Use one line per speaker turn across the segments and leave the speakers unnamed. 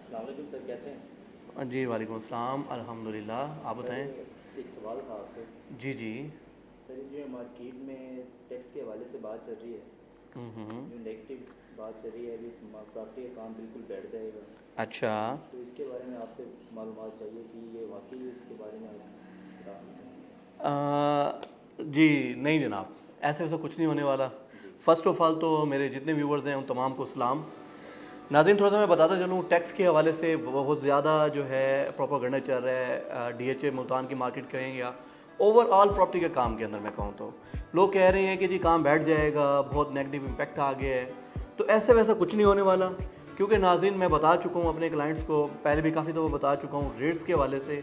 अस्सलाम वालेकुम सर, कैसे हैं?
जी वालेकुम अस्सलाम, अल्हम्दुलिल्लाह। आप बताएं।
सर एक सवाल था आपसे।
जी जी।
सर ये जो मार्केट में टैक्स के हवाले से बात चल रही है,
हम्म।
जो नेगेटिव बात चल रही है अभी, प्रॉपर्टी का काम बिल्कुल बैठ जाएगा,
अच्छा।
तो इसके बारे में आपसे मालूमात चाहिए कि ये वाकई इसके बारे में आप बता सकते हैं?
जी नहीं जनाब, ऐसा वैसा कुछ नहीं होने वाला।
जी
फ़र्स्ट ऑफ़ ऑल तो मेरे जितने व्यूवर्स हैं उन तमाम को सलाम। नाज़रीन, थोड़ा सा मैं बताता चलूँ, टैक्स के हवाले से बहुत ज़्यादा जो है प्रोपेगेंडा चल रहा है डीएचए मुल्तान की मार्केट कहें या ओवरऑल प्रॉपर्टी के काम के अंदर मैं कहूँ तो लोग कह रहे हैं कि जी काम बैठ जाएगा, बहुत नेगेटिव इम्पैक्ट आ गया है। तो ऐसे वैसा कुछ नहीं होने वाला, क्योंकि नाज़रीन मैं बता चुका हूँ अपने क्लाइंट्स को, पहले भी काफ़ी दफ़ा बता चुका हूँ रेट्स के हवाले से।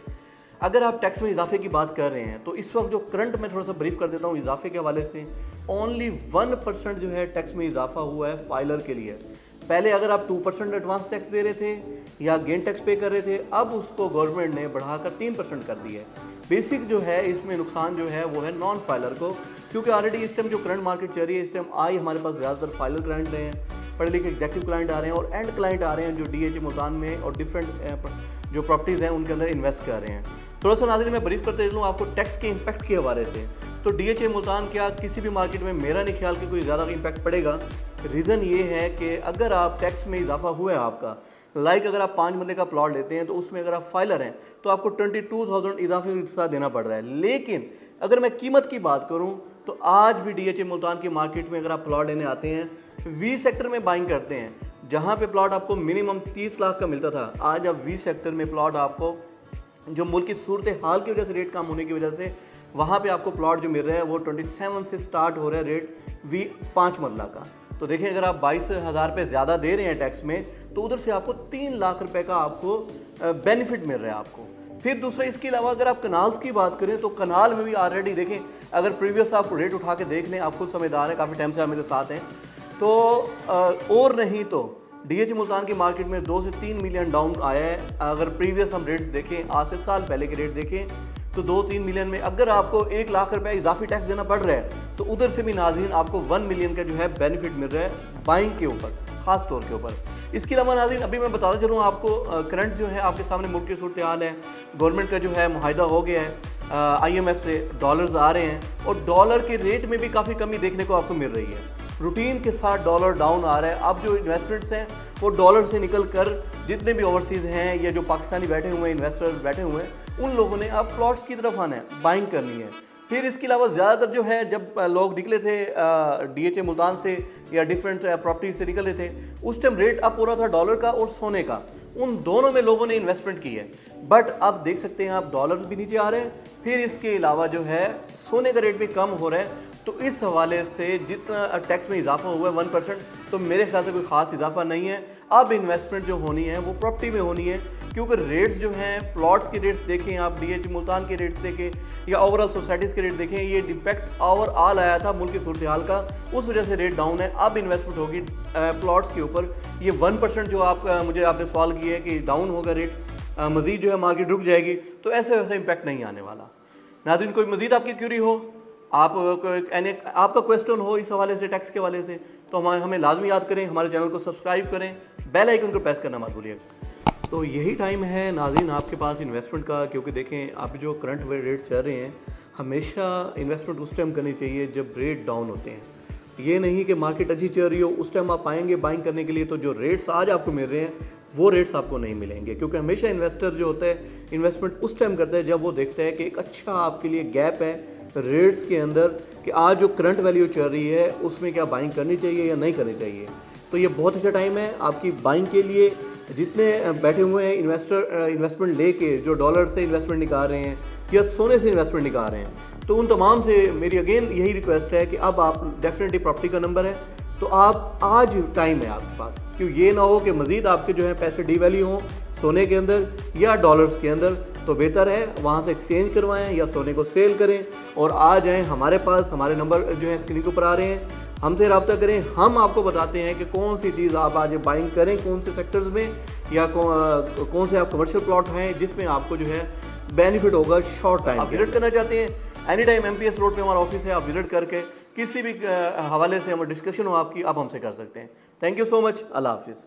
अगर आप टैक्स में इजाफे की बात कर रहे हैं तो इस वक्त जो करंट में थोड़ा सा ब्रीफ कर देता हूँ इजाफे के हवाले से, ओनली 1% जो है टैक्स में इजाफा हुआ है फाइलर के लिए। पहले अगर आप 2% एडवांस टैक्स दे रहे थे या गेन टैक्स पे कर रहे थे, अब उसको गवर्नमेंट ने बढ़ाकर 3% कर दिया है। बेसिक जो है इसमें नुकसान जो है वो है नॉन फाइलर को, क्योंकि ऑलरेडी इस टाइम जो करंट मार्केट चल रही है, इस टाइम आई हमारे पास ज़्यादातर फाइलर क्लाइंट रहे हैं, पढ़े लिखे एग्जेक्टिव क्लाइंट आ रहे हैं और एंड क्लाइंट आ रहे हैं जो डीएचए मुल्तान में और डिफरेंट जो प्रॉपर्टीज़ हैं उनके अंदर इन्वेस्ट कर रहे हैं। थोड़ा सा नाज़रीन मैं ब्रीफ करते चलूँ आपको टैक्स के इम्पैक्ट के हवाले से। तो डीएचए मुल्तान क्या किसी भी मार्केट में मेरा नहीं ख्याल कि कोई ज़्यादा इम्पैक्ट पड़ेगा। रीज़न ये है कि अगर आप टैक्स में इजाफा हुआ है आपका, लाइक अगर आप 5 मरले का प्लॉट लेते हैं तो उसमें अगर आप फाइलर हैं तो आपको 22,000 इजाफे के साथ देना पड़ रहा है। लेकिन अगर मैं कीमत की बात करूं तो आज भी डीएचए मुल्तान की मार्केट में अगर आप प्लॉट लेने आते हैं, वी सेक्टर में बाइंग करते हैं, जहां पे प्लॉट आपको मिनिमम 30 लाख का मिलता था, आज आप वी सेक्टर में प्लॉट आपको जो मुल्क की सूरत हाल की वजह से रेट कम होने की वजह से वहाँ पे आपको प्लॉट जो मिल रहा है वो 27 से स्टार्ट हो रहा है रेट वी 5 मरला का। तो देखिए अगर आप 22,000 रुपये ज़्यादा दे रहे हैं टैक्स में तो उधर से आपको 3 लाख रुपए का आपको बेनिफिट मिल रहा है आपको। फिर दूसरा इसके अलावा अगर आप कनाल्स की बात करें तो कनाल में भी ऑलरेडी देखें, अगर प्रीवियस आप रेट उठा के देख लें, आप खुद समझदार हैं, काफ़ी टाइम से आप मेरे साथ हैं, तो और नहीं तो डीएचए मुल्तान की मार्केट में 2 से 3 मिलियन डाउन आया है। अगर प्रीवियस हम रेट्स देखें, आज से साल पहले के रेट देखें, तो 2-3 मिलियन में अगर आपको 1 लाख रुपए इजाफी टैक्स देना पड़ रहा है तो उधर से भी नाज़रीन आपको 1 मिलियन का जो है बेनिफिट मिल रहा है बाइंग के ऊपर, ख़ास तौर के ऊपर। इसके अलावा नाज़रीन अभी मैं बताता चलूँ आपको, करंट जो है आपके सामने मुल्क की सूरत हाल है, गवर्नमेंट का जो है मुआहदा हो गया है, IMF से डॉलर्स आ रहे हैं और डॉलर के रेट में भी काफ़ी कमी देखने को आपको मिल रही है। रूटीन के साथ डॉलर डाउन आ रहा है। अब जो इन्वेस्टमेंट्स हैं वो डॉलर से निकल कर जितने भी ओवरसीज़ हैं या जो पाकिस्तानी बैठे हुए हैं, इन्वेस्टर्स बैठे हुए हैं, उन लोगों ने अब प्लॉट्स की तरफ आना है, बाइंग करनी है। फिर इसके अलावा ज़्यादातर जो है जब लोग निकले थे डीएचए मुल्तान से या डिफरेंट प्रॉपर्टीज से निकले थे, उस टाइम रेट अप हो रहा था डॉलर का और सोने का, उन दोनों में लोगों ने इन्वेस्टमेंट की है। बट अब देख सकते हैं आप डॉलर भी नीचे आ रहे हैं, फिर इसके अलावा जो है सोने का रेट भी कम हो रहा है। तो इस हवाले से जितना टैक्स में इजाफा हुआ है 1%, तो मेरे ख्याल से कोई ख़ास इजाफा नहीं है। अब इन्वेस्टमेंट जो होनी है वो प्रॉपर्टी में होनी है, क्योंकि रेट्स जो हैं, प्लॉट्स के रेट्स देखें आप, डीएचए मुल्तान के रेट्स देखें या ओवरऑल सोसाइटीज़ के रेट देखें, ये इम्पैक्ट ओवरऑल आया था मुल्क की सूरत हाल का, उस वजह से रेट डाउन है। अब इन्वेस्टमेंट होगी प्लॉट्स के ऊपर। ये 1% जो आपने सवाल किया है कि डाउन होगा रेट, मज़ीद जो है मार्केट रुक जाएगी, तो ऐसे वैसा इम्पैक्ट नहीं आने वाला। नाज़रीन कोई मज़ीद आपकी क्यूरी हो, आपका क्वेश्चन हो इस हवाले से, टैक्स के हवाले से, तो हमें लाजमी याद करें, हमारे चैनल को सब्सक्राइब करें, बेल आइकन को प्रेस करना मत भूलिएगा। तो यही टाइम है नाज़रीन आपके पास इन्वेस्टमेंट का, क्योंकि देखें आप जो करंट रेट चल रहे हैं, हमेशा इन्वेस्टमेंट उस टाइम करनी चाहिए जब रेट डाउन होते हैं। ये नहीं कि मार्केट अच्छी चल रही हो उस टाइम आप आएंगे बाइंग करने के लिए, तो जो रेट्स आज आपको मिल रहे हैं वो रेट्स आपको नहीं मिलेंगे, क्योंकि हमेशा इन्वेस्टर जो होता है इन्वेस्टमेंट उस टाइम करता है जब वो देखता है कि एक अच्छा आपके लिए गैप है रेट्स के अंदर, कि आज जो करंट वैल्यू चल रही है उसमें क्या बाइंग करनी चाहिए या नहीं करनी चाहिए। तो ये बहुत अच्छा टाइम है आपकी बाइंग के लिए। जितने बैठे हुए हैं इन्वेस्टर इन्वेस्टमेंट लेके जो डॉलर से इन्वेस्टमेंट निकाल रहे हैं या सोने से इन्वेस्टमेंट निकाल रहे हैं, तो उन तमाम से मेरी अगेन यही रिक्वेस्ट है कि अब आप डेफिनेटली प्रॉपर्टी का नंबर है तो आप आज टाइम है आपके पास, क्यों ये ना हो कि मज़ीद आपके जो है पैसे डीवैल्यू हों सोने के अंदर या डॉलर्स के अंदर। तो बेहतर है वहाँ से एक्सचेंज करवाएं या सोने को सेल करें और आ जाएं हमारे पास। हमारे नंबर जो है स्क्रीन के ऊपर आ रहे हैं, हमसे रब्ता करें, हम आपको बताते हैं कि कौन सी चीज़ आप आज बाइंग करें, कौन से सेक्टर्स में या कौन से आप कमर्शियल प्लॉट हैं जिसमें आपको जो है बेनिफिट होगा शॉर्ट टाइम। आप विजिट करना चाहते हैं एनी टाइम MPS रोड पे हमारा ऑफिस है, आप विजिट करके किसी भी हवाले से हम डिस्कशन हो आपकी, आप हमसे कर सकते हैं। Thank you so much. अल्लाह हाफिज़।